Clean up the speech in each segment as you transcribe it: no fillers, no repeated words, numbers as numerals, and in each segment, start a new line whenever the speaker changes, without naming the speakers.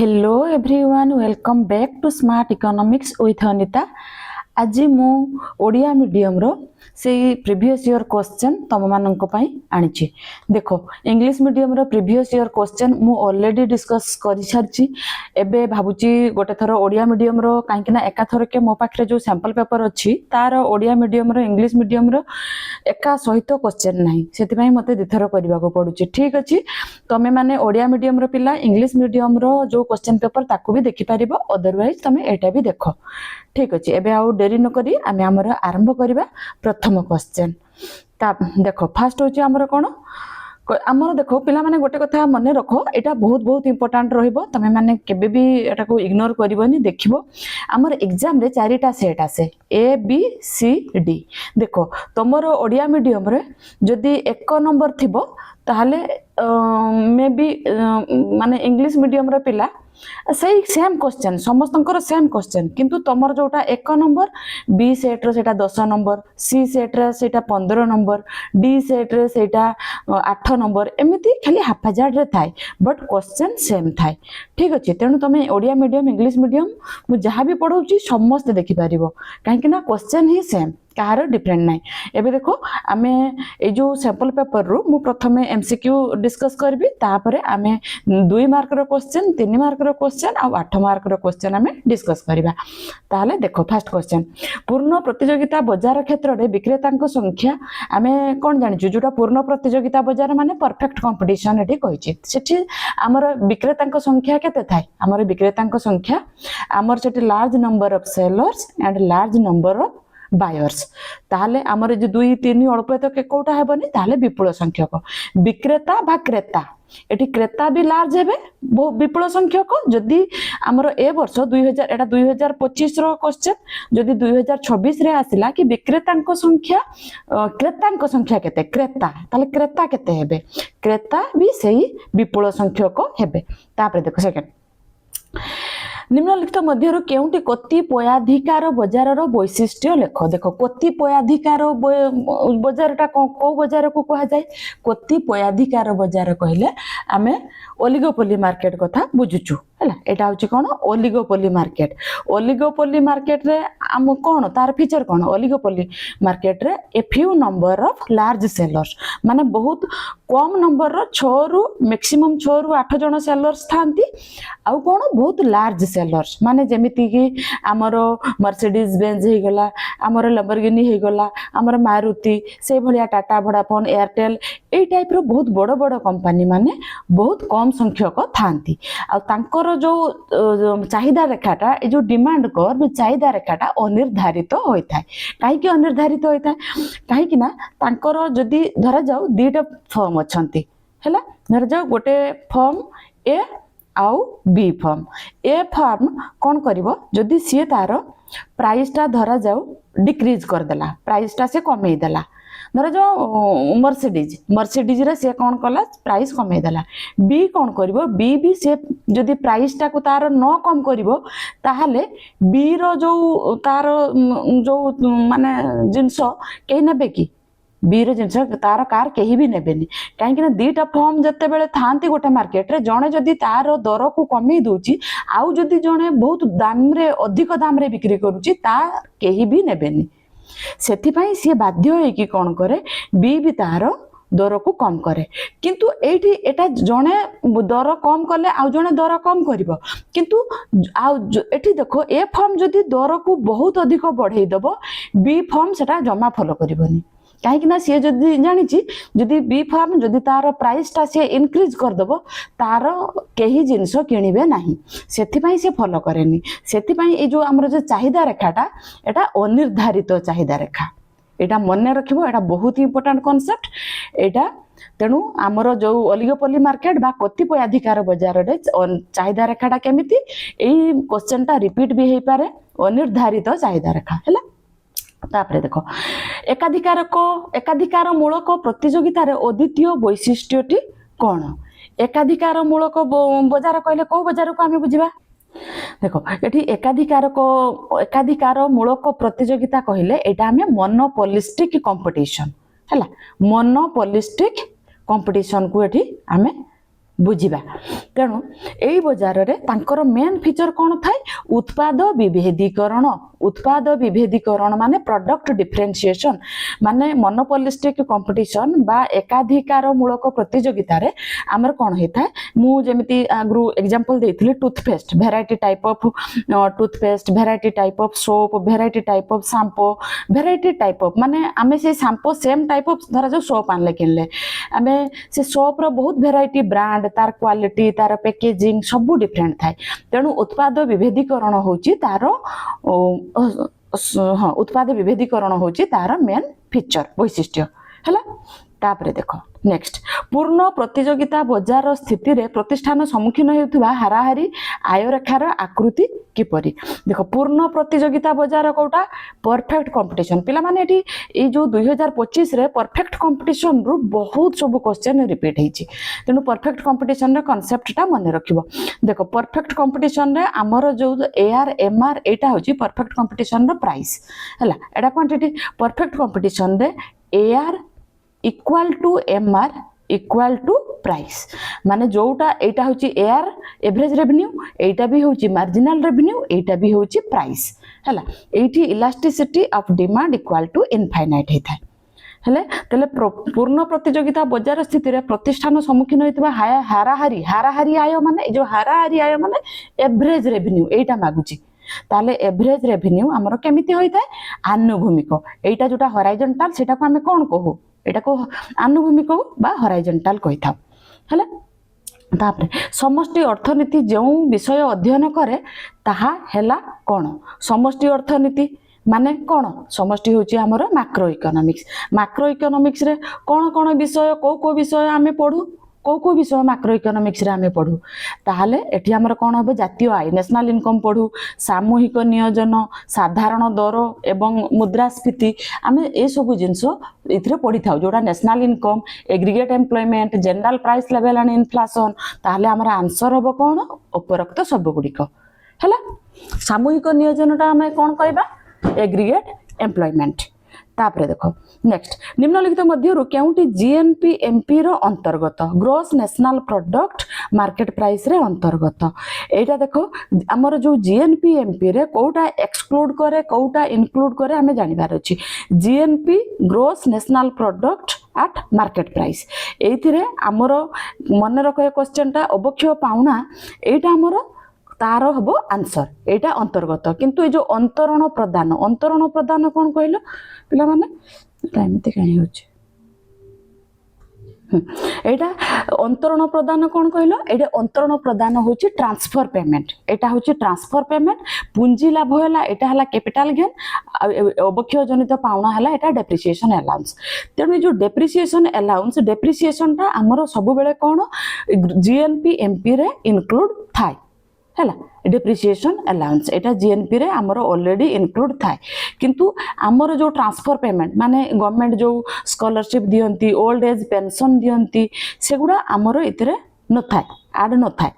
Hello everyone welcome back to smart economics with Anita. आज मु Odia medium रो से प्रीवियस ईयर क्वेश्चन तुम मानक आनी। देखो इंग्लिश मीडियम रो प्रीवियस ईयर क्वेश्चन मु ऑलरेडी डिस्कस कर सारी। एबे भाबुची गोटे थर ओडिया मीडियम रो कहीं एका थर के मो पाखे जो सैंपल पेपर अच्छी तार ओडिया मीडियम रो इंग्लिश मीडियम रो एका सहित क्वेश्चन ना से मत दिथर करने को पड़ुची। ठीक अच्छे तुम्हें माने ओडिया मीडियम रो पिला इंग्लिश मीडियम रो जो क्वेश्चन पेपर ताकू भी देखिपार अदरवाइज तुम एटा भी देख। ठीक अच्छे एबे आउ डेरी न करी आमे हमर आरंभ करबा प्रथम क्वेश्चन। देखो फास्ट होची हमर कोन आमर देखो पिला माने गोटे कथा मन रख एटा बहुत बहुत इंपोर्टेंट रहिबो तमे माने केबे भी एटा को इग्नोर करिवोनी। देखिबो हमर एग्जाम रे चारिटा सेट आसे ए बी सी डी। देखो तमर ओडिया मीडियम रे जदी 1 नंबर थिबो ताहले मे बी माने इंग्लिश मीडियम रे पिला सही सेम क्वेश्चन समस्तंकर सेम क्वेश्चन किंतु तमर जोटा 1 नंबर बी सेट रो सेटा 10 नंबर सी सेट रे सेटा 15 नंबर डी सेट रे सेटा 8 नंबर एमिति खाली हाफाजार्ड रे थाए बट क्वेश्चन सेम थाए। ठीक अच्छे तेणु तुम ओडिया मीडियम इंग्लिश मीडियम मु जहाँ भी पढ़ाऊँ समस्ते देखिपार कहीं क्वेश्चन ही सेम कहार डिफरेंट ना। एबे देखो आमे ए जो सैंपल पेपर रू मु प्रथमे एमसीक्यू डिस्कस करबी तापरे आमे 2 मार्क रो क्वेश्चन 3 मार्क रो क्वेश्चन आ 8 मार्क रो क्वेश्चन आमे डिस्कस करबा। ताले देखो फर्स्ट क्वेश्चन पूर्ण प्रतियोगिता बाजार क्षेत्र रे विक्रेतांक संख्या आमे कोन जानि जोटा पूर्ण प्रतियोगिता बाजार माने परफेक्ट कंपटीशन एठी कहिछि सेठी हमर विक्रेतांक संख्या केते थाय हमर विक्रेतांक संख्या हमर सेठी large number of sellers and large number of buyers. ताहले आमर जो 2 3 अल्प तो कोटा हेबनी ताहले विपुल संख्यक विक्रेता बा क्रेता एटी क्रेता भी लार्ज हेबे विपुल संख्यक जदि आमर ए वर्ष 2000 एटा 2025 रो क्वेश्चन जदि 2026 रे आसिला कि विक्रेतांक संख्या क्रेतांक संख्या केते क्रेता ताहले क्रेता केते हेबे क्रेता भी सही विपुल संख्यक हेबे। तापर देखो सेकंड निम्नलिखित मध्यरु केउंटी कतिपयाधिकार बजार वैशिष्ट्य लेख। देखो कतिपयाधिकार बजारटा को बजार को कहा जाए कतिपयाधिकार बजार कहले आमे ओलिगोपोली मार्केट कथा बुझुचु हैला एटा होची कोन ओलिगोपोली मार्केट रे हम कोन तार फीचर कोन ओलिगोपोली मार्केट रे a few number of large sellers माने बहुत कम नंबर रो 6 रु मैक्सिमम 6 रु 8 जण सेलर्स थांती आ कोन बहुत लार्ज सेलर्स माने जेमिति कि हमरो मर्सिडीज बेंज हे गला हमरो लैम्बोर्गिनी हे गला हमरो मारुति से भलिया टाटा वोडाफोन एयरटेल ए टाइप रो बहुत बड़ बड़ कंपनी माने बहुत कम संख्यक थांती आ तांकर जो चाहिदा रेखाटा ए जो डिमांड कर चाहिदा रेखाटा अनिर्धारित होता है। कहीं अनिर्धारित होता है कहीं ना तांकर जदि धरा जाऊ 2टा फर्म अच्छी है धरा जाऊ गोटे फर्म ए आउ बी फर्म ए फर्म कौन करिवो जदि सी तार प्राइसटा धरा जाऊ डिक्रीज करदेला प्राइसटा से कमे देला धरा जो मर्सिडीज रे से कौन कला प्राइस कमे देला बी कौन करिवो बी भी से जदि प्राइसटा को तार न कम करिवो ताहले बी रो जो तार जो माने जिंस केही नेबे कि बीर जिनस तार कार कहीं भी नेबेनी कहीं 2टा फर्म जते बेले थांती गोटे मार्केट रे जणे जदि तार दर को कमी दोची आउ जदि जणे बहुत दाम रे अधिक दाम रे बिक्री करूची ता कहीं भी नेबेनी सेथि पई सी बाध्य होई कि कोन करे बी भी तार दर को कम करे किंतु एठी एटा जणे दर कम कले आउ जणे दर कम करिवो किंतु आउ एठी देखो ए फर्म जदि दर को बहुत अधिक बढ़ाई दबो बी फर्म सेटा जमा फॉलो करिवोनी कहीं सी जदि जानी जदि बी फार्म जदि तार प्राइसटा सी इनक्रीज करदेव तार कहीं जिनस किणवे ना से फॉलो करेनि से जो आमर जो चाहिदा रेखाटा एटा अनिर्धारित चाहिदा रेखा एटा मन रखिबो एटा बहुत इंपोर्टेंट कॉन्सेप्ट एटा तेणु आमर जो ओलिगोपोली मार्केट बा कतिपयाधिकार बजार रे चाहिदा रेखाटा केमिति एई क्वेश्चनटा रिपीट भी हेई पारे अनिर्धारित चाहिदा रेखा हैला। तापरे देखो एकाधिकार मूलक प्रतियोगिता रे अद्वितीय वैशिष्ट्यटी कौन एकाधिकार मूलक बजार कहले को बजार को आमे बुझिबा। देखो एठी एकाधिकार मूलक प्रतियोगिता कहले एटा आमे मोनोपोलिस्टिक कंपटीशन हैला मोनोपोलिस्टिक कंपटीशन को एठी आमे बुझिबा तेणु एई बजार रे तांकर मेन फीचर कोन थाए उत्पाद विभेदीकरण माने प्रोडक्ट डिफरेंशिएशन माने मोनोपोलिस्टिक कंपटीशन बा एकाधिकार मूलक प्रतियोगिता रे हमर कोन हेता मु जेमिति आगु एग्जांपल देथिली toothpaste variety type of toothpaste variety type of soap variety type of shampoo variety type of माने आमे से शैम्पू सेम टाइप ऑफ धरा जो सोप आनले किनले आमे से सोप रो बहुत वेराइटी ब्रांड तार क्वालिटी तार पैकेजिंग सब डिफरेंट थाए तेणु उत्पाद विभेदीकरण होची तार हाँ उत्पाद विभेदीकरण होची तार मेन फीचर वैशिष्ट्य हैला तापरे देखो नेक्स्ट पूर्ण प्रतियोगिता बजार स्थिति रे प्रतिष्ठान सम्मुखीन हेउथबा हाराहारी आय रेखार आकृति किपरि देखो पूर्ण प्रतियोगिता बजार कोटा परफेक्ट कंपटीशन पिला माने एठी ए जो 2025 रे परफेक्ट कंपटीशन रु बहुत सब क्वेश्चन रिपीट हेची तेनु परफेक्ट कंपटीशन रे कांसेप्टटा मने रखिबो देखो परफेक्ट कंपटीशन रे हमर जो एआर एमआर एटा होची परफेक्ट कंपटीशन रो प्राइस हला एटा क्वांटिटी परफेक्ट कंपटीशन रे AR equal to MR equal to price माने जोटा एटा होची एआर एवरेज रेवेन्यू एटा भी होची मार्जिनल रेवेन्यू एटा भी होची प्राइस हला एठी elasticity of demand equal to infinite हेता हेले तले पूर्ण प्रतियोगिता बजार स्थिति रे प्रतिष्ठान सम्मुखीन होइतबा हाराहारी आय माने जो हाराहारी आय माने एवरेज रेवेन्यू एटा मागुची ताले एवरेज रेवेन्यू हमर केमिति होइताय आनुभूमिक एटा जोटा हॉराइजॉन्टल सेटा को हमें कोन कहू एटा को आनुभूमिक बा हॉराइजॉन्टल कहिथा हला तापरे समष्टि अर्थनीति जो विषय अध्ययन करे ताहा हेला कोन समष्टि अर्थनीति माने कोन समष्टि होची हमर मैक्रो इकोनॉमिक्स रे कोन विषय को विषय हमें पढू को विषय मैक्रो इकोनॉमिक्स रे हमें पढू ताहले एठी हमर कोन हो जातीय आय नेशनल इनकम पढू सामूहिक नियोजन साधारण दर एवं मुद्रास्फीति हमें ए सब जिंस इथरे पढी थाउ जोडा national income aggregate employment general price level and inflation ताहले हमर आंसर हो कोन उपरोक्त सब गुडी को हला सामूहिक नियोजनटा हमें कोन कहबा एग्रीगेट एम्प्लॉयमेंट तापरे देखो नेक्स्ट निम्नलिखित मध्यरु केउंटी जीएनपी एमपी रो अंतर्गत gross national product market price रे अंतर्गत एटा देखो हमर जो जीएनपी एमपी रे कोटा एक्सक्लूड करे कोटा इंक्लूड करे हमें जानिबार अछि GNP gross national product at market price एथिरे हमर मन रखय क्वेश्चनटा अबक्षय पाउना एटा हमर तार हबो आंसर एटा अंतर्गत किंतु ए जो अंतरण प्रदान कोन कहलो पिला माने टाइम ते काई होचे एटा अंतरण प्रदान कोन कहलो एटा अंतरण प्रदान होची ट्रांसफर पेमेंट एटा होची ट्रांसफर पेमेंट पूंजी लाभ होला एटा हला कैपिटल गेन अबक्षय जनित पाउना हला एटा डेप्रिसिएशन अलाउंस तेनु जो डेप्रिसिएशन ता हमरो सब बेले कोन जीएनपी एमपी रे इंक्लूड थाई हैला डेप्रिसिएशन अलाउंस एटा जीएनपी रे हमर ऑलरेडी इंक्लूड थाए किंतु हमर जो ट्रांसफर पेमेंट माने गवर्नमेंट जो स्कॉलरशिप दियंती ओल्ड एज पेंशन दियंती सेगुडा हमर इतरे न थाए ऐड न थाए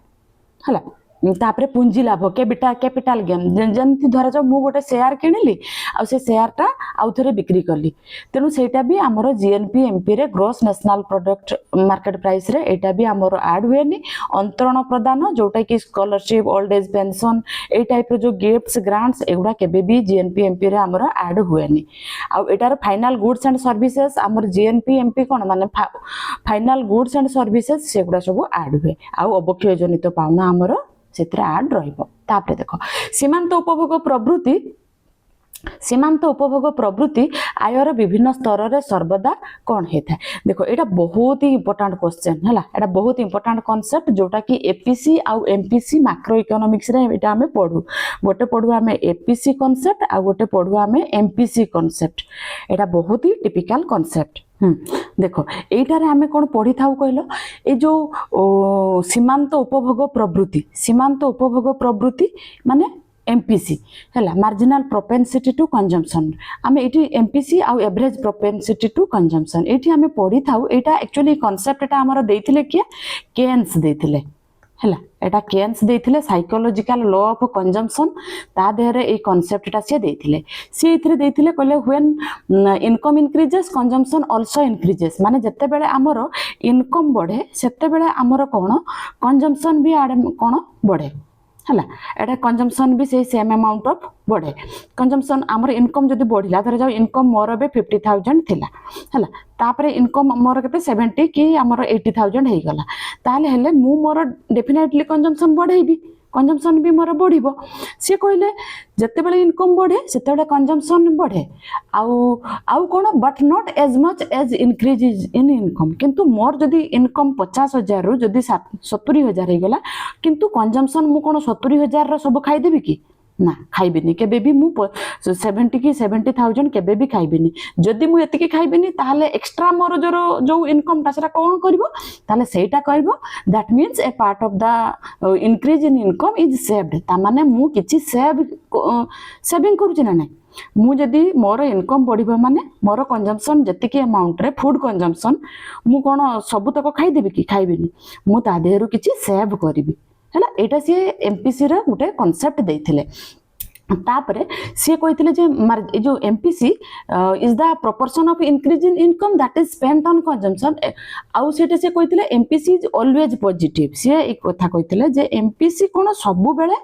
हैला तापरे पूंजी लाभ कैपिटल गेन जंती धरा जो मु गोटे शेयर किनिली आ से शेयर टा आउ थरे बिक्री करली तेनु सेटा भी हमर जीएनपी एमपी रे gross national product market price रे एटा भी हमर ऐड हुएनी अंतरण प्रदान जोटा कि स्कॉलरशिप ओल्ड एज पेंशन ए टाइप जो गिफ्ट्स ग्रांट्स एगुडा केबे भी जीएनपी एमपी रे हमर ऐड हुएनी आ एटार फाइनल गुड्स एंड सर्विसेज हमर जीएनपी एमपी कोन माने फाइनल गुड्स एंड सर्विसेज सेगुडा सब ऐड हुए आ अबक्षय जनित पाउना हमर सेत्रा ऐड रहिबो तापरे देखो सीमांत उपभोग प्रवृत्ति आयर विभिन्न स्तर रे सर्वदा कोन हेता देखो एटा बहुत ही इंपोर्टेंट क्वेश्चन हैला एटा बहुत इंपोर्टेंट कांसेप्ट जोटा कि एपीसी आ एमपीसी मैक्रो इकोनॉमिक्स रे एटा हमें पढू गोटे पढू हमें एपीसी कांसेप्ट आ गोटे पढू हमें एमपीसी कांसेप्ट एटा बहुत ही टिपिकल कांसेप्ट देखो एटारे हमें कोन पढ़ी थाउ कहलो ए जो सीमांत उपभोग प्रवृत्ति माने एमपीसी हैला मार्जिनल प्रोपेंसिटी टू कंजम्पशन आमे एटी एमपीसी आ एवरेज प्रोपेंसिटी टू कंजम्पशन एटी हमें पढ़ी थाउ एटा एक्चुअली कांसेप्ट एटा हमर देथिले के केन्स देथिले हैला एटा केन्स देथिले साइकोलॉजिकल लॉ ऑफ कंजम्पशन ता देहरे ए कांसेप्टटा से देथिले से इथरे देथिले कहले when income increases consumption also increases माने जत्ते बेले हमरो इनकम बढ़े सेत्ते बेले हमरो कोन कंजम्पशन भी आडे कोन बढ़े हैला एटा कंजम्पशन भी से सेम अमाउंट ऑफ बढ़े कंजम्पशन हमर इनकम जदी बढ़िला धर जाऊ इनकम मोर बे 50000 थिला हैला तापरे इनकम मोर केते 70 कि हमर 80000 हे गला ताले हेले मु मोर डेफिनेटली कंजम्पशन बढ़ेबी कंजम्पशन भी मोर बढ़िबो से कहले जत्ते बेले इनकम बढ़े सेते बेले कंजम्पशन बढ़े आउ कोन but not as much as increase in income किंतु मोर जदी इनकम 50000 रु जदी 70000 हे गला किंतु कंजम्पशन मु कोन 70000 रो सब खाई देबी की ना खाइबिनी केबे भी मु 70 की 70000 केबे भी खाइबिनी जदी मु एतिकी खाइबिनी ताले एक्स्ट्रा मोर जो इनकम ता सेटा कोन करबो ताले सेटा करबो that means A part of the increase in income is saved ता माने मु किछि सेविंग करूछि ना नै मु जदी मोर इनकम बढ़िबो माने मोर कंजम्पशन जतिकी अमाउंट रे फूड कंजम्पशन मु कोन सब तक खाइ देबी की खाइबिनी मु ता देहरु किछि सेव करबी हैला एटा से एमपीसी रे गुटे कांसेप्ट देथिले तापरे से कहिथिले जे जो MPC is the proportion of increase in income that is spent on consumption आउ सेटा से कहिथिले एमपीसी इज ऑलवेज पॉजिटिव से एक कथा कहिथिले जे एमपीसी कोन सब बेले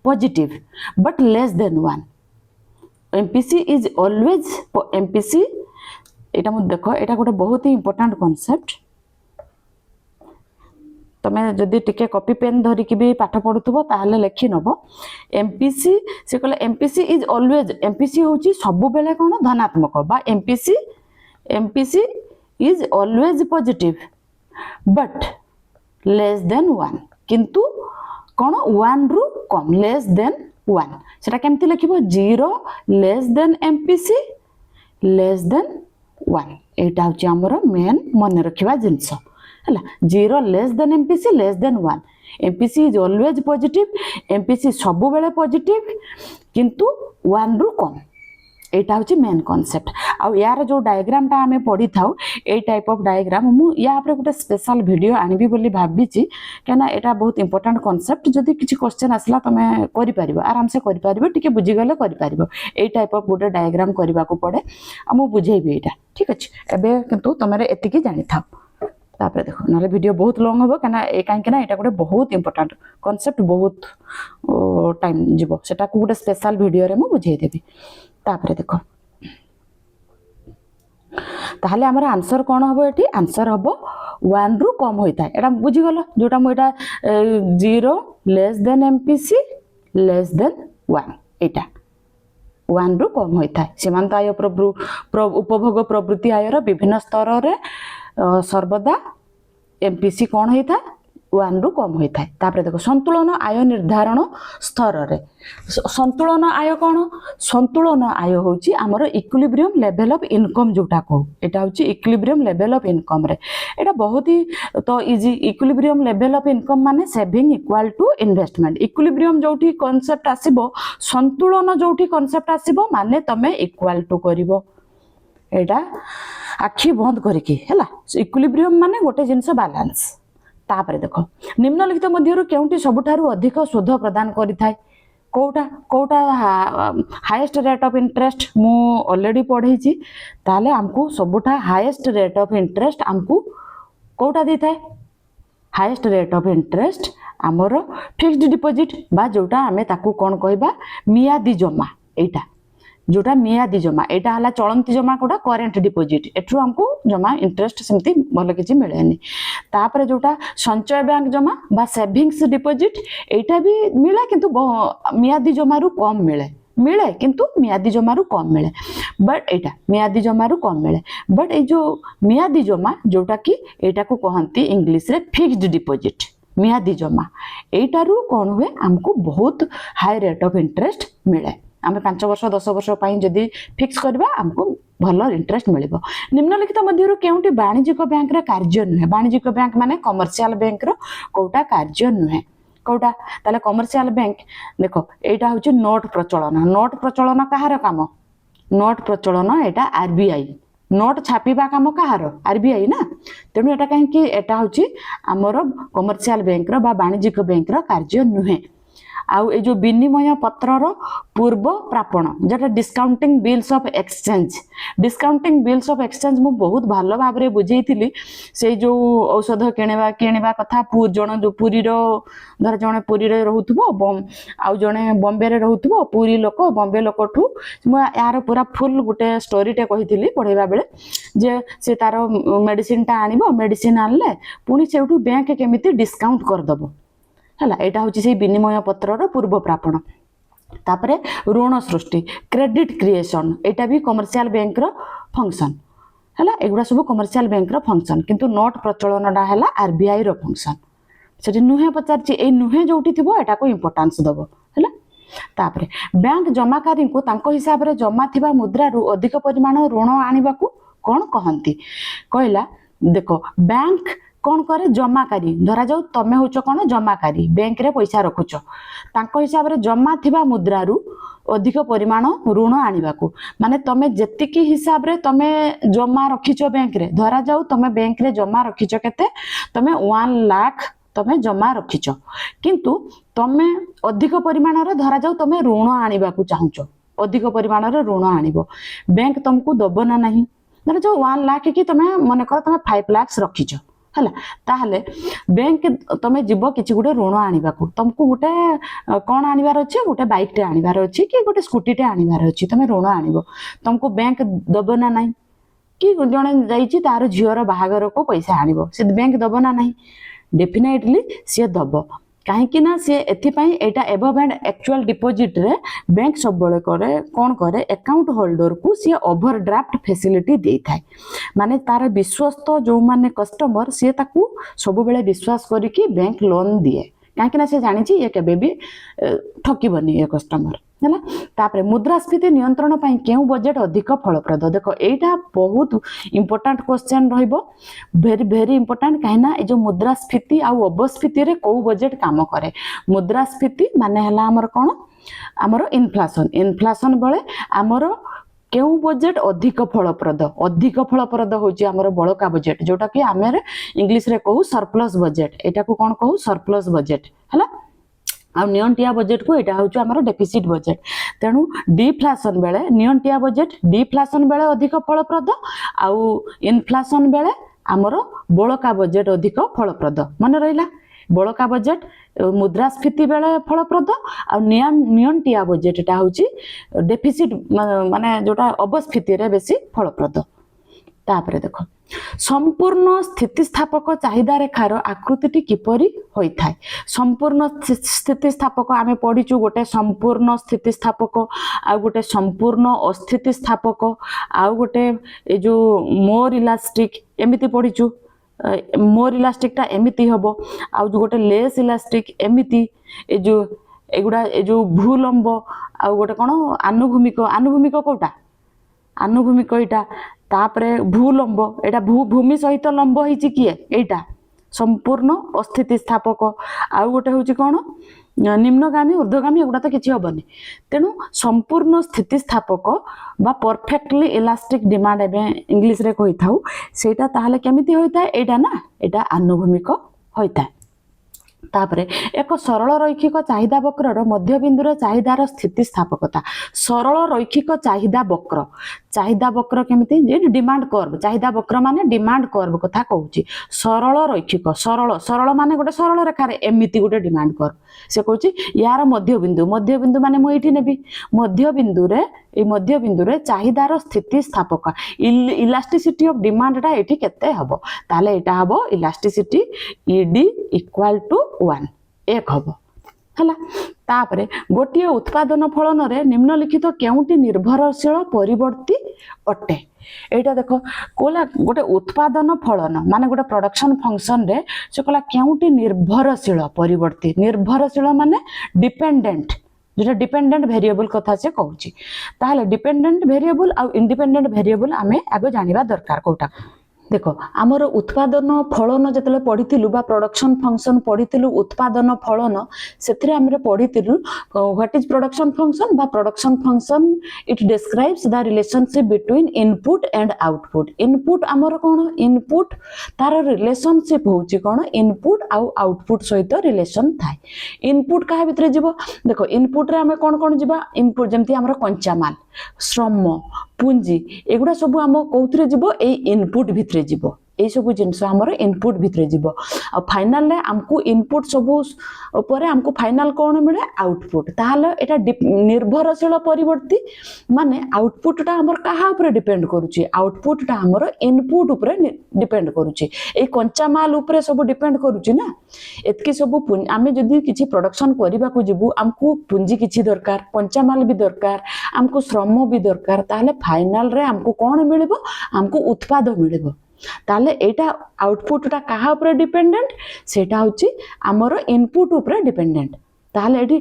positive but less than 1 MPC is always MPC एटा मु देखो एटा गोटे बहुत ही इंपोर्टेंट कांसेप्ट तमे जदि टिके कॉपी पेन धरी की भी पाठ पढुथबो ताहले लेखि नबो एमपीसी से कहले एमपीसी इज ऑलवेज एमपीसी होची सब बेले कोन धनात्मक बा MPC is always positive but less than 1 किंतु कोन 1 रु कम लेस देन 1 सेटा केमति लिखिबो 0 less than MPC less than 1 एटा होची हमर मेन मन रखिबा जिंस हैला 0 less than MPC less than 1 MPC is always positive MPC सब बेले पॉजिटिव किंतु 1 रु कम एटा होची मेन कांसेप्ट आ यार जो डायग्राम ता हमें पढी थाउ ए टाइप ऑफ डायग्राम मु या पर गोटे स्पेशल वीडियो आनिबी बोली भाबिची केना एटा बहुत इंपोर्टेंट कांसेप्ट जदी किछि क्वेश्चन आसला तमे करि परिबो आराम से करि परिबो टिके बुझी गले करि परिबो ए टाइप ऑफ गोटे डायग्राम करबा को पड़े आ मु बुझेबी एटा ठीक अछि एबे किंतु तमरे एतिकी जानि थाउ तापर देखो नाले वीडियो बहुत लॉन्ग होबो कना ए काहे केना एटा गोटे बहुत इंपोर्टेंट कांसेप्ट बहुत टाइम जीवो सेटा को गोटे स्पेशल वीडियो रे मु बुझेई देबी तापर देखो ताहले हमर आंसर कोन हबो एठी आंसर हबो 1 रु कम होइता एटा बुझी गलो जोटा मु एटा 0 less than MPC less than 1 एटा 1 रु कम होइता सीमांत आय उपभोग प्रवृत्ति आयर विभिन्न स्तर रे सर्वदा एमपीसी कोन होइता 1 रु कम होइता तापर देखो संतुलन आय निर्धारण स्तर रे संतुलन आय कोन संतुलन आय होची हमर इक्विलिब्रियम लेवल ऑफ इनकम जोटा को एटा होची इक्विलिब्रियम लेवल ऑफ इनकम रे एटा बहुत ही तो easy equilibrium level of income माने saving equal to investment equilibrium जोठी कांसेप्ट आसीबो संतुलन जोठी कांसेप्ट आसीबो माने तमे इक्वल टू करिवो एटा आखि बंद करके हैला इक्विलिब्रियम माने गोटे जिंस बैलेंस तापर देखो निम्नलिखित मध्यरु केउंटी सबुठारु अधिक सुध प्रदान करि थाय कोटा हाईएस्ट रेट ऑफ इंटरेस्ट मु ऑलरेडी पढ़ी छी ताले हमकु सबुठा हाईएस्ट रेट ऑफ इंटरेस्ट हमकु कोटा दी थाय हाईएस्ट रेट ऑफ इंटरेस्ट हमरो फिक्स्ड डिपॉजिट बा जोटा हमें ताकू कोन कहबा मियादी जमा एटा जोटा मियादी जमा एटा हला चलंती जमा कोटा करेंट डिपॉजिट एठु हमको जमा इंटरेस्ट सेमती भल किछि मिलेनी तापर जोटा संचय बैंक जमा बा सेविंग्स डिपॉजिट एटा भी मिले किंतु मियादी जमा रु कम मिले किंतु मियादी जमा रु कम मिले बट एटा मियादी जमा रु कम मिले बट ए जो मियादी जमा जोटा कि एटा को कहंती इंग्लिश रे फिक्स्ड डिपॉजिट मियादी जमा एटा रु कोन हुए हमको बहुत हाई रेट ऑफ इंटरेस्ट मिले आम 5 वर्ष 10 वर्ष जदि फिक्स करबा हमको भल इंटरेस्ट मिलिबो निम्नलिखित मध्यरु केउंटी वाणिज्यिक बैंक रे कार्य नुहे वाणिज्यिक बैंक माने कमर्शियल बैंक रो कोटा कार्य नुहे कोटा ताले कमर्शियल बैंक देखो एटा होची नोट प्रचलन कहार काम नोट प्रचलन एटा आरबीआई नोट छापिबा काम कहार आरबीआई ना तेणु एटा कहीं एटा हूँ आमर कमर्शियल बैंक बा वाणिज्यिक बैंक कार्य नुहे आउ ए जो विनिमय पत्रर पूर्व प्रापण जोटा discounting bills of exchange discounting bills of exchange मु बहुत भल भाव में बुझेइथिली से जो औषध किणवा कथा जन जो पुरी धर जने पुरी रे रहउथबो आउ जने बॉम्बे रे रहउथबो पुरी लोक बॉम्बे लोक ठू मु यार पूरा फुल गोटे स्टोरी टे कहिथिली पढेबा बेले जे से तार मेडिसिन टा आनिबो मेडिसिन आनले पुनी सेउठू बैंक केमिति डिस्काउंट कर दबो हला एटा होची से विनिमय पत्रर पूर्व प्रापण तापरे ऋण सृष्टि क्रेडिट क्रिएशन एटा भी कमर्शियल बैंक रो फंक्शन हला एगुडा सब कमर्शियल बैंक रो फंक्शन किंतु नोट प्रचलनडा हला आरबीआई रो फंक्शन सेठी नुहे पचारची ए नुहे जोटी थिबो एटा को इंपोर्टेंस दबो हला तापरे बैंक जमाकारी को तांको हिसाब रे जमा थिबा मुद्रा रु अधिक परिमाण ऋण आनिबा को कोन कहंती कहला देखो बैंक कौन करे जमाकारी धरा जाऊ तमें होच कौन जमाकारी बैंक रे पैसा रखुच तांको हिसाब रे जमा थिबा मुद्रा रु अधिक परिमाण ऋण आनिबा को माने तमे जेतिकी हिसाब रे तमे जमा रखिच बैंक रे धरा जाऊ तमे बैंक रे जमा रखिच केते तमे 1 लाख तमे जमा रखिच किंतु तमे अधिक परिमाण रे धरा जाऊ तमे ऋण आनिबा को चाहुच अधिक परिमाण रे ऋण आनिबो बैंक तुमको दबो ना नहीं धरा जाऊ 1 लाख की तमे माने कर तमे 5 लाख रखिच हला ताहले बैंक तमे जीव किछि गुटे ऋण आनिबा को तुमको गुटे कोन आनिबार अछि गुटे बाइक टे आनिबार अछि कि गुटे स्कूटी टे आनिबार अछि तमे ऋण आनिबो तुमको बैंक दबो ना नहीं कि जणे जाईची तार झियर बाहागर को पैसा आनिबो से बैंक दबो ना नहीं डेफिनेटली से दबो कहीं कि ना से एथिपाई एटा एबव एंड एक्चुअल डिपॉजिट रे बैंक सब बळे करे कोन करे अकाउंट होल्डर को से ओवरड्राफ्ट फैसिलिटी दे थाए माने तार विश्वस्त जो माने कस्टमर से ताकू सब बेले विश्वास करी कि बैंक लोन दिए कहीं कि ना से जानि छी ये केबे भी ठकीबनी ये कस्टमर है तापरे मुद्रास्फीति नियंत्रण पाई केउ बजेट अधिक फलप्रद देखो एटा बहुत इंपोर्टेंट क्वेश्चन रहइबो वेरी वेरी इंपोर्टेंट काहेना ए जो मुद्रास्फीति आ अपस्फीति रे को बजेट काम करे मुद्रास्फीति माने हला हमर कोन हमर इन्फ्लेशन बेले हमर केउ बजेट अधिक फलप्रद होची हमर बळका बजेट जोटा कि आमेर इंग्लिश रे कहू सरप्लस बजेट एटा को कोन कहू सरप्लस बजेट हला आ नियंटिया बजेट को एटा होची हमर डेफिसिट बजेट तेनु डिफ्लेशन बेले नियंटिया बजेट डिफ्लेशन बेले अधिक फलप्रद आ इन्फ्लेशन बेले हमर बळका बजेट अधिक फलप्रद मन रहिला बळका बजेट मुद्रास्फीति बेले फलप्रद आ नियंटिया बजेट एटा होची डेफिसिट माने जोटा अपस्फीति रे बेसी फलप्रद तापरे देखो संपूर्ण स्थितिस्थापक चाहिदा रेखार आकृति किपरि होई थाए संपूर्ण स्थितिस्थापक आमे पढिचु गोटे संपूर्ण स्थितिस्थापक आ गोटे संपूर्ण अस्थितिस्थापक आ गोटे ए जो मोर इलास्टिक एमिति पढिचु मोर इलास्टिक ता एमिति हबो आ जो गोटे लेस इलास्टिक एमिति ए जो एगुडा ए जो भूलंब आ गोटे कोन आनुभूमिक कोटा आनुभूमिक एटा तापरे भूलंब एटा भूमि सहित लंब होइची किए एटा संपूर्ण अस्थिति स्थापक आ गोटे होची कोन निम्नगामी ऊर्ध्वगामी एगुडा तो किछि हबनी तेनु संपूर्ण स्थिति स्थापक बा परफेक्टली इलास्टिक डिमांड एबे इंग्लिश रे कहि थाउ सेटा ताहाले केमिति होइता एटा ना एटा आनुभूमिक होइता तापरे एक सरल रैखिक चाहिदा वक्र मध्यबिंदुर चाहिदार स्थितिस्थापकता सरल रैखिक चाहिदा वक्र केमिति जे डिमांड कर्व चाहिदा वक्र माने डिमांड कर्व कथा कहूची सरल रैखिक सरल माने गोटे सरल रेखा रे एमिति गोटे डिमांड कर्व से कहूची यार मध्यबिंदु माने मु एठी नेबी मध्यबिंदु रे चाहिदार स्थितिस्थापक इलास्टिसिटी ऑफ डिमांड टा एठी केते हबो ताले एटा हबो इलास्टिसिटी ईडी इक्वल टू 1 एक हबो हला तापरे गोटिए उत्पादन फलन रे निम्नलिखित केउटी निर्भरशील परिवर्ती अटे एटा देखो कोला गोटे उत्पादन फलन माने गोटे प्रोडक्शन फंक्शन रे से कोला केउटी निर्भरशील परिवर्ती निर्भरशील माने डिपेंडेंट जोटा डिपेंडेंट वेरिएबल कथा से कहूची ताहले डिपेंडेंट वेरिएबल आ इंडिपेंडेंट वेरिएबल आमे आगो जानिबा दरकार कोटा देख आमर उत्पादन फलन जो पढ़ी बा प्रोडक्शन फंक्शन पढ़ी उत्पादन फलन से पढ़ी व्हाट इज प्रोडक्शन फंक्शन बा production function it describes the relationship between input and output input आमर कौन इनपुट तार रिलेशनशिप होची कौन इनपुट आउ आउटपुट सहित रिलेशन थाए इनपुट क्या भितर जीव देख इनपुट रे आम कौन कौन जीवा इनपुट जमती आमर कंचामाल श्रम पुंजी एगुड़ा सब आम कौन जीव ए इनपुट भितर जीव ये सब जिनस आमर इनपुट भितर जीव आ फाइनल रे आमको इनपुट सब पर आमको फाइनल कौन मिले आउटपुट ताहले एटा निर्भरशील परिवर्ती माने आउटपुट टा आमर कहा ऊपर डिपेंड करूची आउटपुट टा आमर इनपुट ऊपर डिपेंड करूची ए कंचा माल ऊपर सब डिपेंड करूची ना एतकी सब आमे जदी किछि प्रोडक्शन करबा को जिवु आमको पुंजी किछि दरकार कंचा माल भी दरकार आमको श्रम भी दरकार ताहले फाइनल रे आमको कौन मिलिबो आमको उत्पाद मिलिबो ताले एटा आउटपुट टा कहा ऊपर डिपेंडेंट सेटा होची हमर इनपुट ऊपर डिपेंडेंट ताले एठी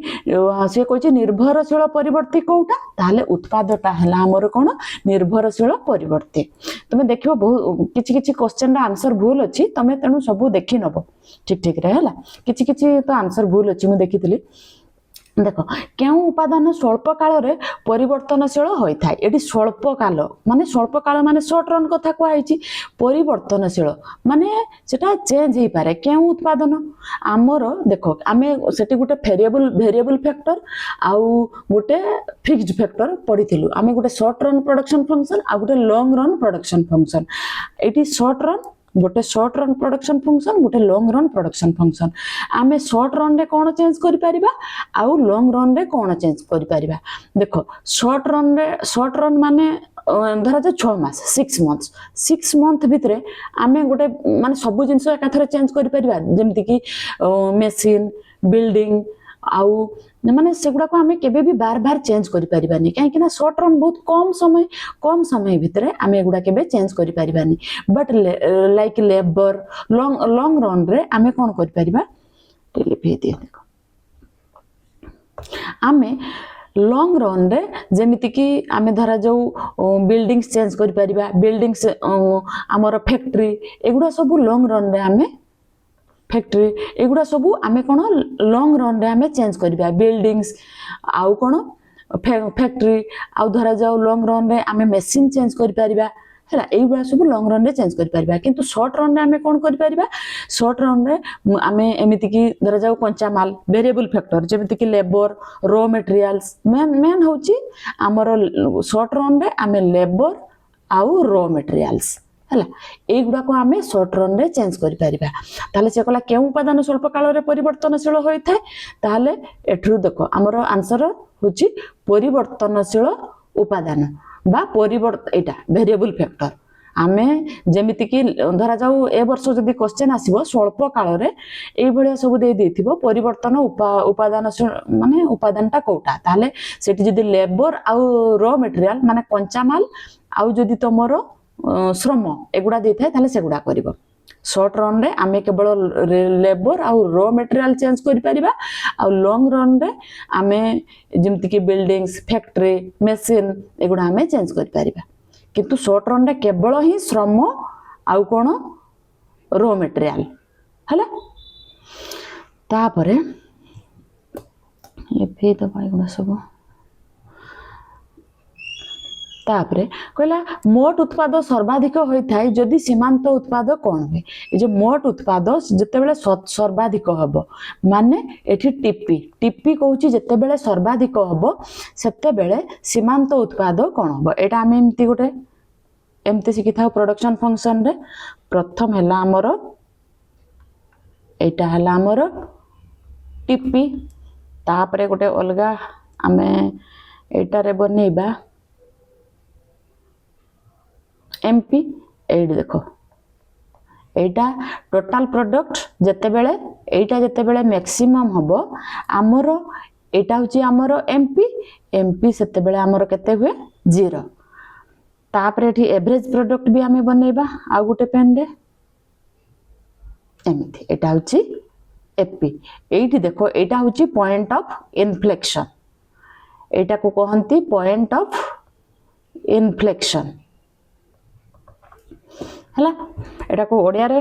से कहै निर्भरशील परिवर्ती कोटा ताले उत्पादटा हला हमर कोन निर्भरशील परिवर्ती तुमे देखिबो बहुत किछि किछि क्वेश्चन रा आंसर भूल अछि तमे तेनु सब देखि नबो ठीक ठीक रे हला किछि किछि तो आंसर भूल अछि मु देखितली देख क्यों उपादान स्वल्प काल रे परिवर्तनशील होता है ये स्वल्प काल माने शॉर्ट रन कथा कहुई परिवर्तनशील माने सेटा चेंज हो पारे क्यों उत्पादन आमर देख आम से गोटे वेरिएबल फैक्टर आउ गोटे फिक्स्ड फैक्टर पढ़ी आम गोटे शॉर्ट रन प्रोडक्शन फंक्शन आ गोटे लॉन्ग रन प्रोडक्शन फंक्शन ये शॉर्ट रन गोटे शॉर्ट रन प्रोडक्शन फंक्शन गोटे लॉन्ग रन प्रोडक्शन फंक्शन आमे शॉर्ट रन रे कौन चेंज करि परिबा आउ लॉन्ग रन रे कौन चेंज करि परिबा देखो शॉर्ट रन माने धरा जा 6 मास 6 मंथ भितरे आमे गोटे माने सब जिंस एकाथरे चेंज करि परिबा जेमति कि मशीन बिल्डिंग आउ माने सेगुडा को आमे केबे भी बार बार चेंज करि परिबानी काहे कि ना शॉर्ट रन बहुत कम समय भितरे आमे एगुडा केबे चेंज करि परिबानी but like labour long run रे आमे कोन करि परिबा टेलीफे दिए देखो आमे लॉन्ग रन रे जेमिति कि आमे धरा जो बिल्डिंग्स चेंज करि परिबा बिल्डिंग्स हमर फैक्ट्री एगुडा सब लॉन्ग रन रे आमे फैक्ट्री एगुडा सब आमे कोन लॉन्ग रन रे आमे चेंज करबा बिल्डिंग्स आउ कोन फैक्ट्री आउ धरा जाओ लॉन्ग रन रे आमे मशीन चेंज कर परिबा हैला एगुडा सब लॉन्ग रन रे चेंज कर परिबा किंतु शॉर्ट रन रे आमे कोन कर परिबा शॉर्ट रन रे आमे एमिति कि धरा जाओ कंचा माल वेरिएबल फैक्टर जेमिति कि लेबर रॉ मटेरियल्स मेन होची हमर शॉर्ट रन रे आमे लेबर आउ रॉ मटेरियल्स हैला एगुडा को आमे शॉर्ट रन रे चेंज करि परिबा ताले से कहला केउ उपादान स्वल्प काल रे परिवर्तनशील होय थाए ताले एठरु देखो हमर आंसर होची परिवर्तनशील उपादान बा एटा वेरिएबल फैक्टर आमे जेमिति कि धरा जाऊ ए वर्ष जदी क्वेश्चन आसीबो स्वल्प काल रे ए भलिया सब दे देथिबो परिवर्तन उपादान माने उपादानटा कोटा ताले सेठी जदी लेबर आउ रॉ मटेरियल माने कंचा माल आउ जदी तमरो श्रम एगुडा देथाय ताले सेगुडा करिवो शॉर्ट रन रे आमे केवल लेबर आउ रॉ मटेरियल चेंज करि परिबा आउ लॉन्ग रन रे आमे जेमति कि बिल्डिंग्स फैक्ट्री मशीन एगुडा आमे चेंज करि परिबा किंतु शॉर्ट रन रे केवल ही श्रम आउ कोन रॉ मटेरियल हला तापरे ये फे तो भाई गुना सब तापरे कहला मोट उत्पाद सर्वाधिक होइथाय जदि सीमांत उत्पाद कोन होय ए जे मोट उत्पाद जतेबेले सर्वाधिक हबो माने एठी टीपी कहूची जतेबेले सर्वाधिक हबो सेतेबेले सीमांत उत्पाद कोन हबो एटा हम एम्ति गोटे एम्ति सिखिथाउ प्रोडक्शन फंक्शन रे प्रथम हैला हमर एटा हैला हमर टीपी तापरे गोटे अलगा हमें एटा रे बनेबा एमपी एड देखो एटा टोटल प्रोडक्ट जतेबेले एटा जतेबेले मैक्सिमम हबो हमर एटा होची हमर एमपी सेतेबेले हमर केते हुए 0 तापरे एठी एवरेज प्रोडक्ट भी हमें बनेबा आ गुटे पेन रे एमिति एटा होची एपी एठी देखो एटा होची पॉइंट ऑफ इन्फ्लेक्शन एटा को कहंती पॉइंट ऑफ इन्फ्लेक्शन है एटा को ओडिया रे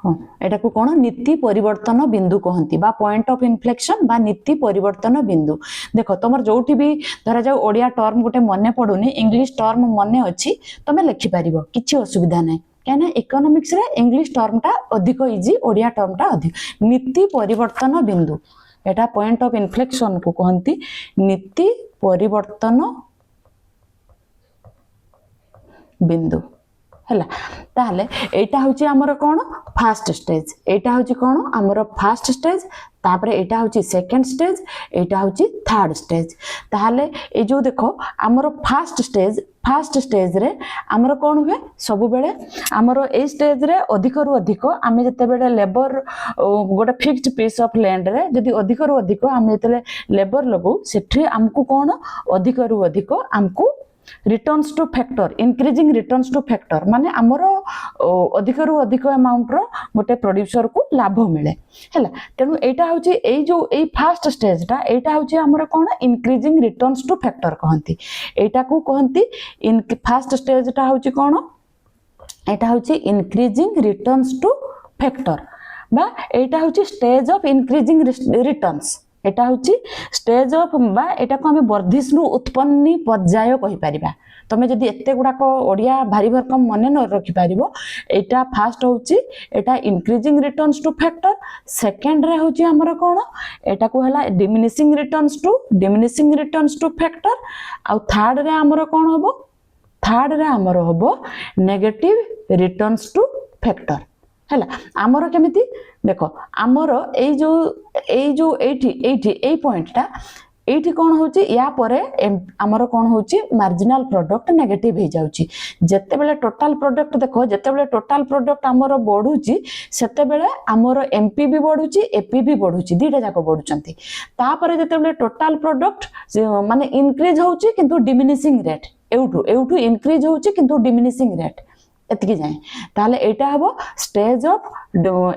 हाँ एटा को कौन नीति परिवर्तन बिंदु कहती बा पॉइंट ऑफ इन्फ्लेक्शन बा नीति परिवर्तन बिंदु। देख तुम जो भी धरा जाओ ओडिया टर्म गोटे मन पड़ुनी इंग्लिश टर्म मन अच्छी तुम लिखिपार किसी असुविधा ना क्या इकोनॉमिक्स रे इंग्लिश टर्म टा अधिक इजी ओडिया टर्म टा अधिक नीति परिवर्तन बिंदु एटा पॉइंट ऑफ इन्फ्लेक्शन को कहती नीति परिवर्तन बिंदु है ताहले एटा हूँ आमर कौन फास्ट स्टेज एटा हूँ कौन आमर फास्ट स्टेज तापर एटा हूँ सेकेंड स्टेज एटा हूँ थर्ड स्टेज ताहले ए जो देखो आमर फास्ट स्टेज रे आमर कौन हुए सब बेले आमर ए स्टेज रे अधिक रु अधिक आम जिते लेबर गोटे फिक्स्ड पीस ऑफ लैंड रे जदि अधिक रु अधिक आम जिते लेबर लगू सेठी आमको कौन अधिक रु अधिक आमको returns to factor increasing returns to factor माने आमर अधिक रु अधिक अमाउंट रो गोटे प्रोड्यूसर को लाभ मिले हैला तेनु एटा होची ए जो ए फास्ट स्टेज टा एटा होची आमर कोन इंक्रीजिंग रिटर्न्स टू फैक्टर कहंती एटा को कहंती इन फास्ट स्टेज टा होची कोन एटा होची इंक्रीजिंग रिटर्न्स टू फैक्टर बा एटा होची स्टेज ऑफ इंक्रीजिंग रिटर्न्स एटा होची स्टेज ऑफ बा एटा को हमें वर्धिष्णु उत्पन्नी पर्याय कहि परिबा तमे जदि एते गुडाक ओडिया भारी भरकम मने न रखि पारिबो एटा फास्ट होची एटा increasing returns to factor second रे होची हमर कोन एटा को हला diminishing returns to factor uh third रे हमर कोन होबो थर्ड रे हमर होबो नेगेटिव रिटर्न्स टू फैक्टर है आमर केमिति देख आमर ए पॉइंटा एठी कौन होची या परे आमर कौन होची मार्जिनल प्रोडक्ट नेगेटिव हो जाउची जते बेले टोटल प्रोडक्ट देखो जते बेले टोटल प्रोडक्ट आमर बढ़ुची सेते बेले आमर एमपी भी बढ़ुची एपी भी बढ़ुची दीटा जाक बढ़ुचंती तापरे जते बेले टोटल प्रोडक्ट माने इंक्रीज होची किंतु डिमिनिशिंग रेट एउठू इंक्रीज होची किंतु डिमिनिशिंग रेट एतकी जाए ताले एटा हबो stage of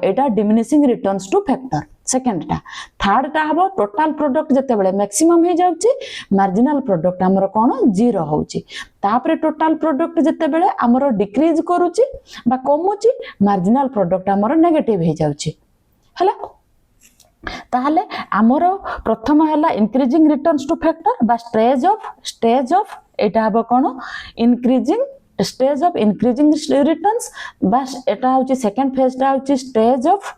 Etah diminishing returns to factor second टा थर्ड टा हबो टोटल प्रोडक्ट जते बेले मैक्सिमम हो जाउची मार्जिनल प्रोडक्ट हमर कोन जीरो होउची तापरे टोटल प्रोडक्ट जते बेले हमर डिक्रीज करूची बा कमूची मार्जिनल प्रोडक्ट हमर नेगेटिव हो जाउची हला ताहले हमर प्रथम हला इंक्रीजिंग रिटर्न्स टू फैक्टर बा स्टेज ऑफ एटा हबो कोन increasing stage of increasing returns बस एटा होची सेकंड फेज टा होची स्टेज ऑफ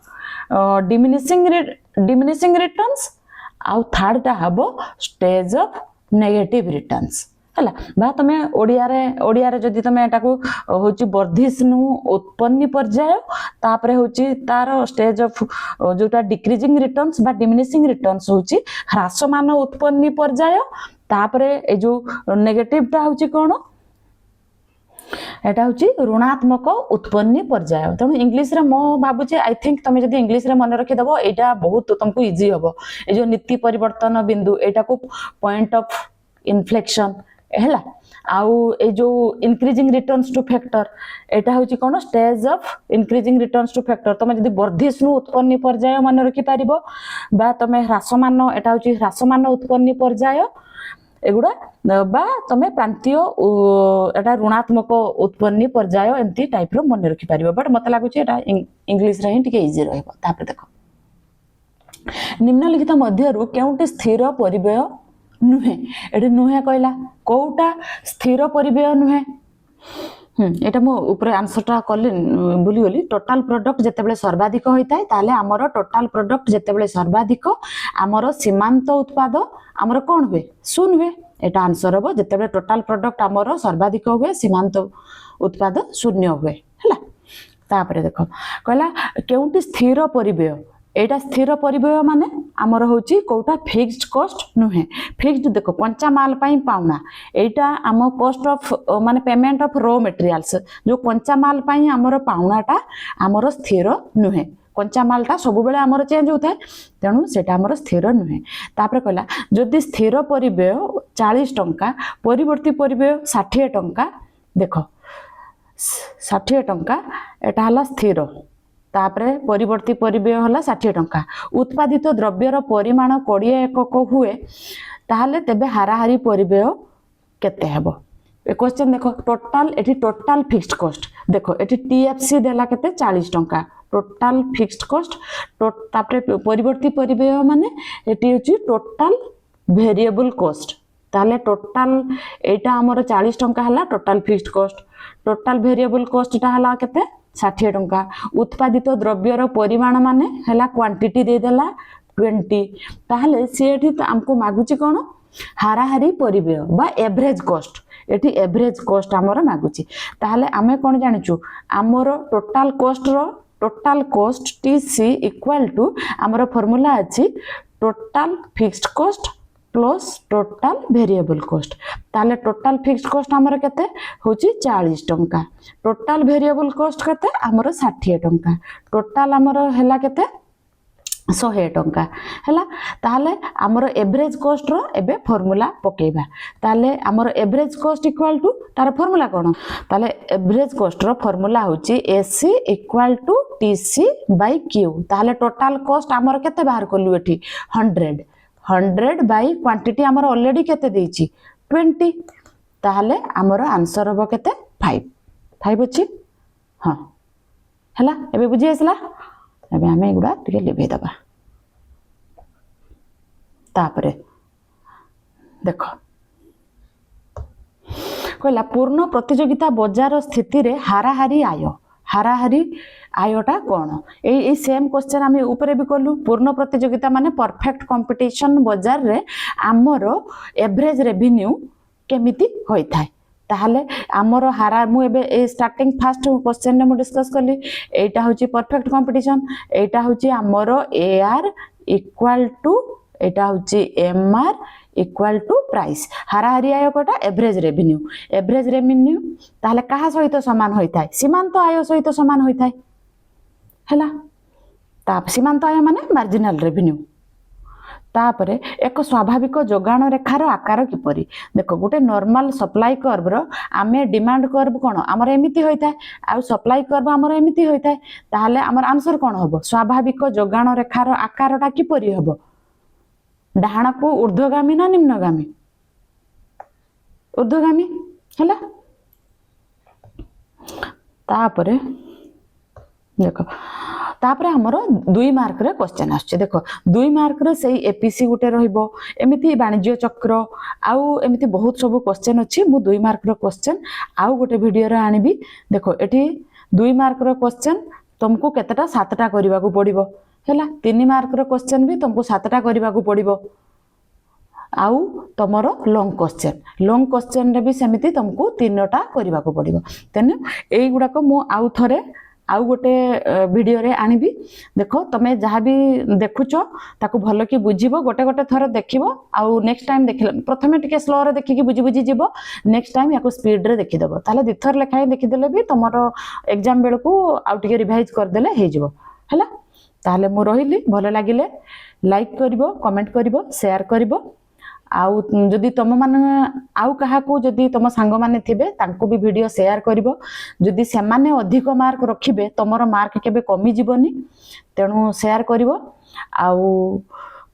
डिमिनिशिंग रिटर्न्स आ थर्ड टा हबो स्टेज ऑफ नेगेटिव रिटर्न्स हला बा तमे ओडिया रे जदी तमे एटा को होची वर्धिष्णु उत्पन्नी पर्याय तापरे होची तार स्टेज ऑफ जोटा डिक्रीजिंग रिटर्न्स बा डिमिनिशिंग रिटर्न्स होची ह्रासमान उत्पन्नी पर्याय तापरे ए जो नेगेटिव टा होची कोन एटा होची ऋणात्मक उत्पन्नी पर्याय तेणु इंग्लिश रे मो भाबुचे आई थिंक तमे जदी इंग्लिश रे मन रखि दबो एटा बहुत तुमको इजी हबो ए जो नीति परिवर्तन बिंदु एटा को पॉइंट ऑफ इन्फ्लेक्शन हैला आउ ए जो इंक्रीजिंग रिटर्न्स टू फैक्टर एटा होची कोन stage of increasing returns to factor तमे जदी वर्धिष्णु उत्पन्नी पर्याय मन रखि पारिबो बा तमे ह्रासमान एटा होची ह्रासमान उत्पन्नी पर्याय एगुड़ा बा तमे प्रांतीय एटा ऋणात्मक उत्पन्नी पर्याय एमती टाइप रो मन रखि पारिबो बट मते लागुची एटा इंग्लिश रे ही टिके इजी रहबो तापर देखो निम्नलिखित मध्यरु केउटी स्थिर परिव्यय नुहे एटे नुहे कहला कोउटा स्थिर परिव्यय नुहे एटा मो ऊपर आंसरटा कले बोली बोली टोटल प्रोडक्ट जेतेबेले सर्वाधिक होइताय ताले हमर टोटल प्रोडक्ट जेतेबेले सर्वाधिक हमर सीमांत उत्पाद हमर कोन हुए शून्य हुए एटा आंसर हो जेतेबेले टोटल प्रोडक्ट हमर सर्वाधिक हुए सीमांत उत्पाद शून्य हुए हैला तापरे देखो कहला केउटी स्थिर परिव्यय एटा स्थिर परिव्यय माने आमर होची कोटा फिक्स्ड कॉस्ट नुहे फिक्स्ड देखो कंचा माल पाई पाउना एटा आम कॉस्ट ऑफ माने पेमेंट ऑफ रॉ मटेरियल्स जो कंचा माल पाई आमर पाउनाटा आमर स्थिर नुहे कंचा मालटा सब बेले आमर चेंज होता है तेणु सेटा आमर स्थिर नुहे तापर कहला जदि स्थिर परिव्यय 40 टंका परिवर्ती परिव्यय 60 टंका देखो 60 टंका एटा हला स्थिर तापरे परिवर्ती परिव्यय हला 60 टंका उत्पादित द्रव्यर परिमाण 20 एकक हुए ताहले तेबे हाराहारी परिव्यय केते हेबो क्वेश्चन देखो total eighty total fixed cost देखो एटी टीएफसी देला केते 40 टंका टोटाल फिक्स्ड कॉस्ट तापरे परिवर्ती परिव्यय माने एटी होची टोटाल वेरिएबल कॉस्ट ताले टोटाल एटा हमर 40 टंका हला total fixed cost total variable cost टा हला केते 60 टंका उत्पादित द्रव्यर परिमाण माने हला क्वांटिटी दे देला 20 ताहले सेठी हमको मागुची कोन हाराहारी परिव्यय बा एवरेज कॉस्ट एटी एवरेज कॉस्ट हमर मागुची ताहले आमे कोन जानिचु हमर total cost TC equal to हमर फार्मूला अछि total fixed cost plus total variable cost ताले टोटाल फिक्स्ड कॉस्ट हमर केते होची 40 टंका टोटाल वेरिएबल कॉस्ट केते हमर 60 टंका टोटाल हमर हैला केते 100 टंका हैला ताले हमर एवरेज कॉस्ट रो एबे फार्मूला पकेबा ताले हमर एवरेज कॉस्ट इक्वल टू तार फार्मूला कोन ताले एवरेज कॉस्ट रो फार्मूला होची AC equal to TC by Q ताले टोटाल कॉस्ट हमर केते बाहर करलु एठी 100 बाय क्वांटिटी हमर ऑलरेडी केते देछि 20 ताले हमर आंसर हो केते 5 अछि हां हैला एबे बुझी आसला एबे हमें एगुडा टिके लिभे दबा तापरे देखो कहला पूर्ण प्रतियोगिता बाजार स्थिति रे हाराहारी आयटा कौन ए सेम क्वेश्चन आम ऊपर भी कलु पूर्ण प्रतियोगिता माने परफेक्ट कंपटीशन बाजार रे आमर एवरेज रेवेन्यू केमिति होई थाए ताहले आमर हारा मु एबे ए स्टार्टिंग फास्ट क्वेश्चन ने मु डिस्कस कली एटा होची परफेक्ट कंपटीशन एटा होची आमर एआर इक्वल टू एटा होची एमआर इक्वल टू प्राइस हाराहारी आय कोटा एवरेज रेवेन्यू ताहले कहा सहित समान होई थाए सीमांत आय सहित समान होई थाए हैला ताप सीमांत आय माने मार्जिनल रेवेन्यू तापरे एक स्वाभाविक जोगाण रेखार आकार किपरि देखो गोटे नॉर्मल सप्लाई कर्व रो आमे डिमांड कर्व कोन हमर एमिति होई थाए आ सप्लाई कर्व हमर एमिति होई थाए ताहले हमर आंसर कोन हबो स्वाभाविक जोगाण रेखार आकारटा किपरि हबो डाहाण को ऊर्ध्वगामी ना निम्नगामी ऊर्ध्वगामी हैला तापरे देखो तापरे हमरो 2 मार्क रे क्वेश्चन आछे देखो 2 मार्क रे सेही एपीसी गुटे रहइबो एमिति वाणिज्य चक्र आउ एमिति बहुत सब क्वेश्चन अछि मु 2 मार्क रो क्वेश्चन आउ गुटे वीडियो रे आनिबी देखो एठी 2 मार्क रो क्वेश्चन तुमको केतेटा 7टा करबा को पड़िबो हैला 3 मार्क रो क्वेश्चन भी तुमको 7टा करबा को पड़िबो आउ तमरो लॉन्ग क्वेश्चन रे भी सेमिति तुमको 3टा करबा को पड़िबो तेने एई गुडा को मु आउ थरे आउ गोटे वीडियो रे आनिबी देखो तमे जहाँ भी देखुचो ताको भलो कि बुझिबो गोटे गोटे थर देखिबो आउ नेक्स्ट टाइम देखिला प्रथमे टिके स्लो रे देखि कि बुझी जिवो नेक्स्ट टाइम याको स्पीड रे देखि देबो ताले दिथर लेखाय देखि देले भी तमरो एग्जाम बेल को आउ टिके रिवाइज कर देले हे जिवो हैला ताले मु रहिली भलो लागिले लाइक करिवो कमेंट करिवो शेयर करिवो आउ जदि तुम मान आउ कहा को जदि तुम सांग माने थिबे तांको भी वीडियो शेयर करिवो जदि से माने अधिक मार्क रखिबे तमरो मार्क केबे कमी जिवोनी तेनु शेयर करिवो आउ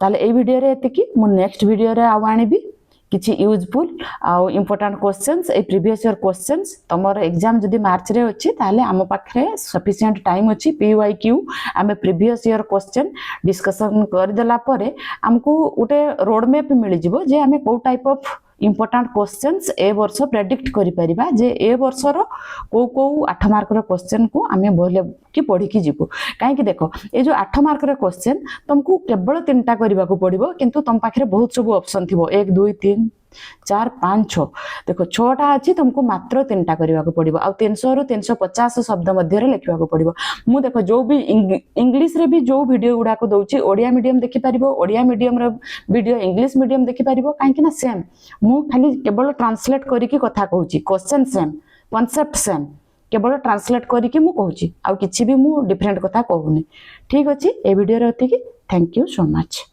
ताले ए वीडियो रे एतिकी मु नेक्स्ट वीडियो रे आउ आनिबी किछि यूजफुल आउ important questions A previous year questions तमरो exam जदि मार्च रे अछि ताले हम पाखरे सफिशिएंट टाइम अछि पीवाईक्यू आमे प्रीवियस ईयर क्वेश्चन डिस्कशन कर देला परे हमको उटे रोड मैप मिल जिवो जे हमें को टाइप ऑफ इंपोर्टेंट क्वेश्चंस ए वर्ष प्रेडिक्ट करि परिबा जे ए वर्ष रो को 8 मार्क रो क्वेश्चन को हमें बोले कि पढ़ी कि जीवो काहे कि देखो ए जो 8 मार्क रो क्वेश्चन तुमको केवल 3टा करबा को पड़िबो किंतु तुम पाखरे बहुत सब ऑप्शन थिबो 1 2 3 4 5 6 देखो 6टा अछि तुमको मात्र 3टा करबा को पड़िबो आ 300 रु 350 शब्द मध्य रे लिखबा को पड़िबो मु देखो जो भी इंग्लिश रे भी जो वीडियो गुडा को दउची ओडिया मीडियम देखि परिबो ओडिया मीडियम रे वीडियो इंग्लिश मीडियम देखि परिबो काहे कि ना सेम मु खाली केवल ट्रांसलेट करी की कथा कहूची क्वेश्चन सेम कांसेप्ट सेम केवल ट्रांसलेट करी की मु कहूची आ किछि भी मु डिफरेंट कथा कहूनी ठीक अछि ए वीडियो रे अति की थैंक यू सो मच।